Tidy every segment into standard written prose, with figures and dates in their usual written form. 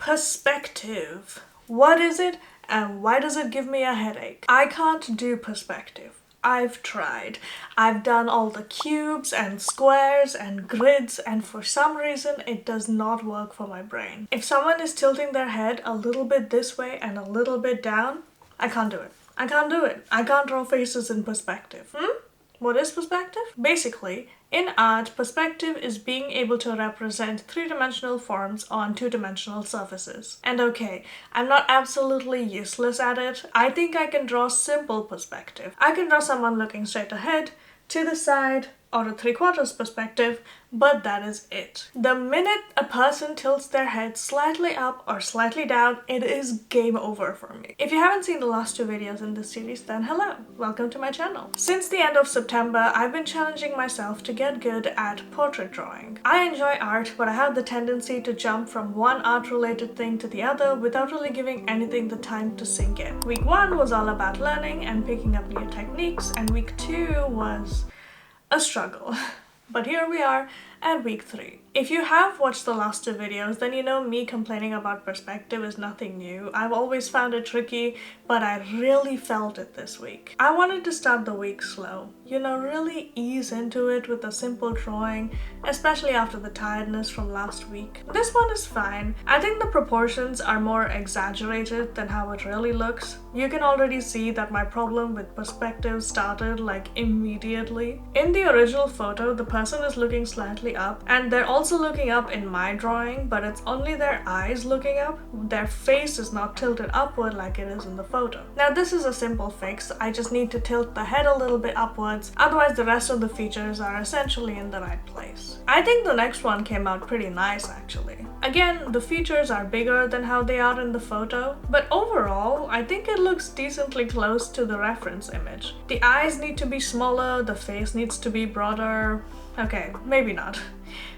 Perspective. What is it and why does it give me a headache? I can't do perspective. I've tried. I've done all the cubes and squares and grids, and for some reason it does not work for my brain. If someone is tilting their head a little bit this way and a little bit down, I can't do it. I can't do it. I can't draw faces in perspective. What is perspective? Basically, in art, perspective is being able to represent three-dimensional forms on two-dimensional surfaces. And okay, I'm not absolutely useless at it. I think I can draw simple perspective. I can draw someone looking straight ahead, to the side, or a 3/4 perspective, but that is it. The minute a person tilts their head slightly up or slightly down, it is game over for me. If you haven't seen the last two videos in this series, then hello, welcome to my channel. Since the end of September, I've been challenging myself to get good at portrait drawing. I enjoy art, but I have the tendency to jump from one art-related thing to the other without really giving anything the time to sink in. Week 1 was all about learning and picking up new techniques, and week 2 was a struggle. But here we are at week 3. If you have watched the last two videos, then you know me complaining about perspective is nothing new. I've always found it tricky, but I really felt it this week. I wanted to start the week slow. Really ease into it with a simple drawing, especially after the tiredness from last week. This one is fine. I think the proportions are more exaggerated than how it really looks. You can already see that my problem with perspective started like immediately. In the original photo, the person is looking slightly up, and they're also looking up in my drawing, but it's only their eyes looking up. Their face is not tilted upward like it is in the photo. Now this is a simple fix. I just need to tilt the head a little bit upwards, otherwise the rest of the features are essentially in the right place. I think the next one came out pretty nice actually. Again, the features are bigger than how they are in the photo, but overall, I think it looks decently close to the reference image. The eyes need to be smaller, the face needs to be broader. Okay, maybe not.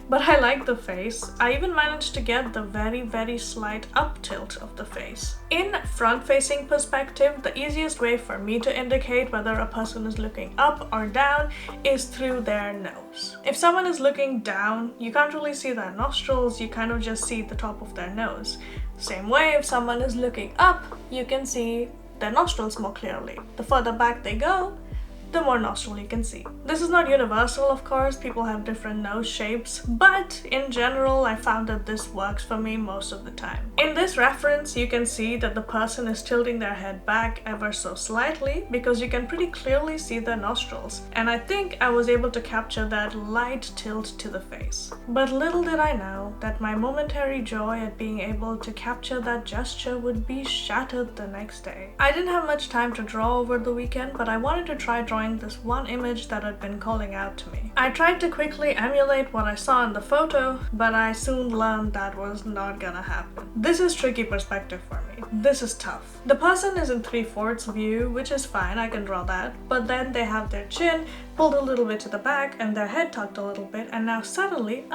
But I like the face. I even managed to get the very slight up tilt of the face. In front-facing perspective, the easiest way for me to indicate whether a person is looking up or down is through their nose. If someone is looking down, you can't really see their nostrils, you kind of just see the top of their nose. Same way, if someone is looking up, you can see their nostrils more clearly. The further back they go, the more nostril you can see. This is not universal, of course, people have different nose shapes, but in general I found that this works for me most of the time. In this reference, you can see that the person is tilting their head back ever so slightly because you can pretty clearly see their nostrils, and I think I was able to capture that light tilt to the face. But little did I know that my momentary joy at being able to capture that gesture would be shattered the next day. I didn't have much time to draw over the weekend, but I wanted to try drawing this one image that had been calling out to me. I tried to quickly emulate what I saw in the photo, but I soon learned that was not gonna happen. This is tricky perspective for me. This is tough. The person is in 3/4 view, which is fine, I can draw that, but then they have their chin pulled a little bit to the back and their head tucked a little bit, and now suddenly,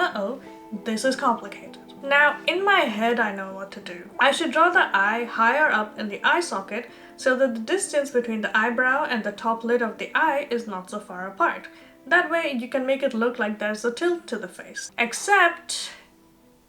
this is complicated. Now, in my head, I know what to do. I should draw the eye higher up in the eye socket so that the distance between the eyebrow and the top lid of the eye is not so far apart. That way, you can make it look like there's a tilt to the face. Except,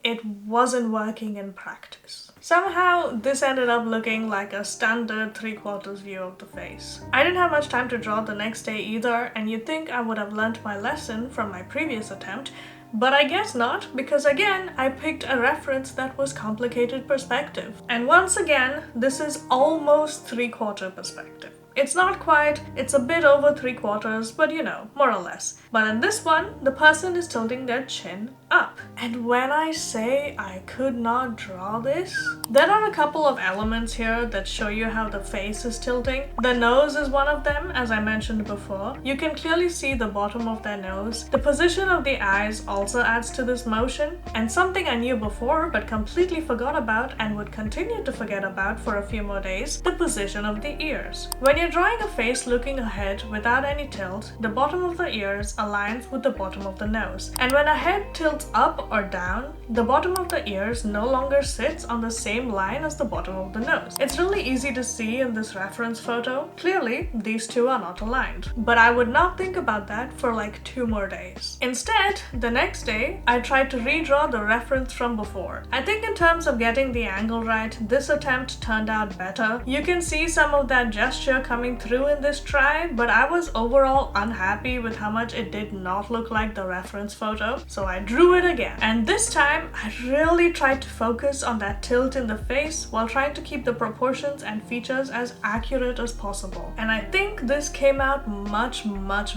it wasn't working in practice. Somehow, this ended up looking like a standard 3/4 view of the face. I didn't have much time to draw the next day either, and you'd think I would have learnt my lesson from my previous attempt, but I guess not, because again, I picked a reference that was complicated perspective. And once again, this is almost 3/4 perspective. It's not quite, it's a bit over 3/4, but more or less. But in this one, the person is tilting their chin up. And when I say I could not draw this, there are a couple of elements here that show you how the face is tilting. The nose is one of them, as I mentioned before. You can clearly see the bottom of their nose. The position of the eyes also adds to this motion, and something I knew before but completely forgot about and would continue to forget about for a few more days, the position of the ears. When you're drawing a face looking ahead without any tilt, the bottom of the ears aligns with the bottom of the nose. And when a head tilts tilts up or down, the bottom of the ears no longer sits on the same line as the bottom of the nose. It's really easy to see in this reference photo. Clearly, these two are not aligned. But I would not think about that for like 2 more days. Instead, the next day, I tried to redraw the reference from before. I think in terms of getting the angle right, this attempt turned out better. You can see some of that gesture coming through in this try, but I was overall unhappy with how much it did not look like the reference photo, so I drew it again. And this time, I really tried to focus on that tilt in the face while trying to keep the proportions and features as accurate as possible. And I think this came out much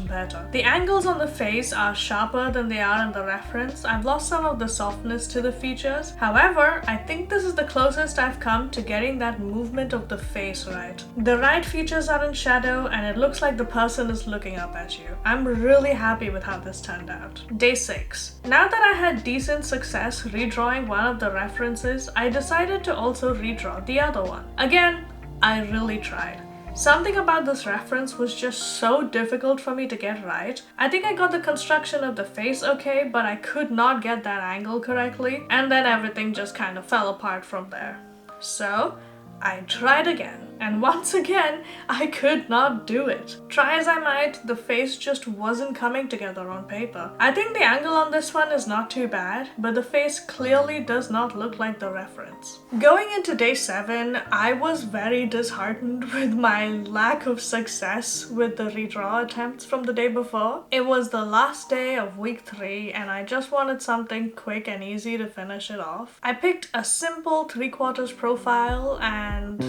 better. The angles on the face are sharper than they are in the reference. I've lost some of the softness to the features. However, I think this is the closest I've come to getting that movement of the face right. The right features are in shadow and it looks like the person is looking up at you. I'm really happy with how this turned out. Day 6. Now that I had decent success redrawing one of the references, I decided to also redraw the other one. Again, I really tried. Something about this reference was just so difficult for me to get right. I think I got the construction of the face okay, but I could not get that angle correctly, and then everything just kind of fell apart from there. So, I tried again. And once again, I could not do it. Try as I might, the face just wasn't coming together on paper. I think the angle on this one is not too bad, but the face clearly does not look like the reference. Going into day 7, I was very disheartened with my lack of success with the redraw attempts from the day before. It was the last day of week 3 and I just wanted something quick and easy to finish it off. I picked a simple 3/4 profile and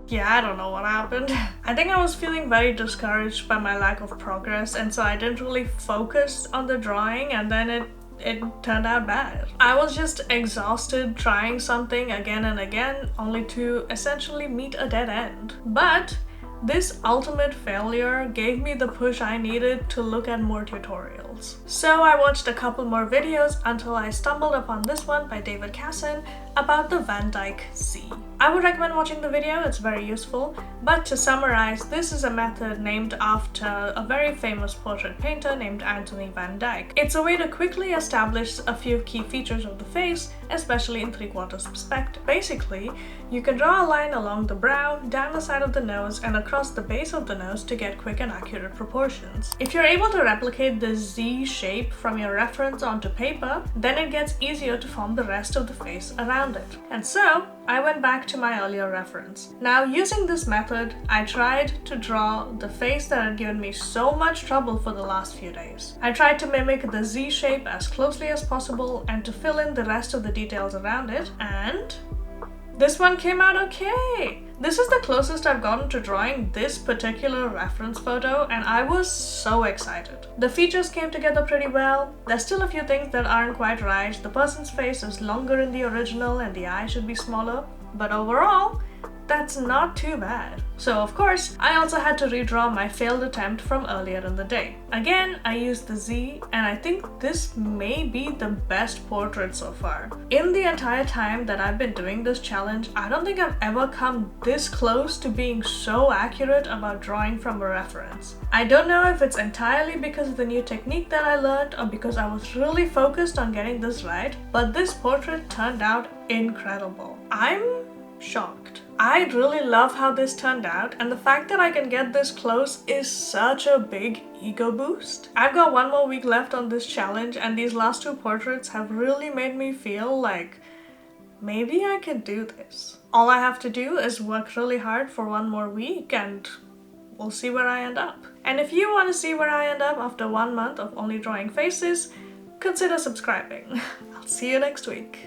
yeah, I don't know what happened. I think I was feeling very discouraged by my lack of progress, and so I didn't really focus on the drawing, and then it turned out bad. I was just exhausted trying something again and again, only to essentially meet a dead end. But this ultimate failure gave me the push I needed to look at more tutorials. So I watched a couple more videos until I stumbled upon this one by David Casson about the Van Dyke Z. I would recommend watching the video, it's very useful, but to summarize, this is a method named after a very famous portrait painter named Anthony Van Dyke. It's a way to quickly establish a few key features of the face, especially in 3/4 perspective. Basically, you can draw a line along the brow, down the side of the nose, and across the base of the nose to get quick and accurate proportions. If you're able to replicate the Z shape from your reference onto paper, then it gets easier to form the rest of the face around it. And so, I went back to my earlier reference. Now, using this method, I tried to draw the face that had given me so much trouble for the last few days. I tried to mimic the Z shape as closely as possible and to fill in the rest of the details around it, and this one came out okay! This is the closest I've gotten to drawing this particular reference photo, and I was so excited. The features came together pretty well. There's still a few things that aren't quite right. The person's face is longer in the original and the eye should be smaller, but overall, that's not too bad. So of course, I also had to redraw my failed attempt from earlier in the day. Again, I used the Z, and I think this may be the best portrait so far. In the entire time that I've been doing this challenge, I don't think I've ever come this close to being so accurate about drawing from a reference. I don't know if it's entirely because of the new technique that I learned or because I was really focused on getting this right, but this portrait turned out incredible. I'm shocked. I really love how this turned out, and the fact that I can get this close is such a big ego boost. I've got 1 more week left on this challenge, and these last 2 portraits have really made me feel like maybe I can do this. All I have to do is work really hard for 1 more week and we'll see where I end up. And if you want to see where I end up after 1 month of only drawing faces, consider subscribing. I'll see you next week.